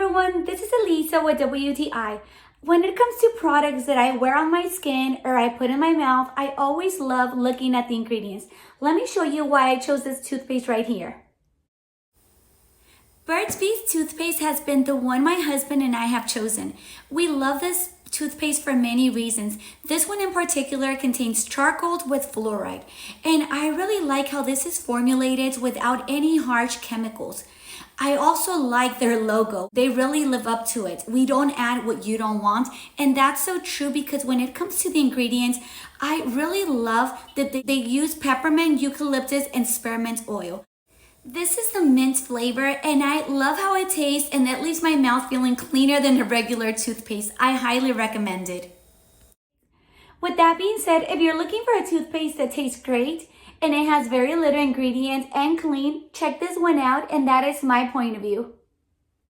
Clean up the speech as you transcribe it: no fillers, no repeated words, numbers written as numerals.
everyone, this is Elisa with WTI. When it comes to products that I wear on my skin or I put in my mouth, I always love looking at the ingredients. Let me show you why I chose this toothpaste right here. Burt's Bees toothpaste has been the one my husband and I have chosen. We love this toothpaste for many reasons. This one in particular contains charcoal with fluoride, and I really like how this is formulated without any harsh chemicals. I also like their logo. They really live up to it. We don't add what you don't want, and that's so true because when it comes to the ingredients, I really love that they use peppermint, eucalyptus, and spearmint oil. This is the mint flavor, and I love how it tastes, and that leaves my mouth feeling cleaner than a regular toothpaste. I highly recommend it. With that being said, if you're looking for a toothpaste that tastes great and it has very little ingredients and clean, check this one out, and that is my point of view.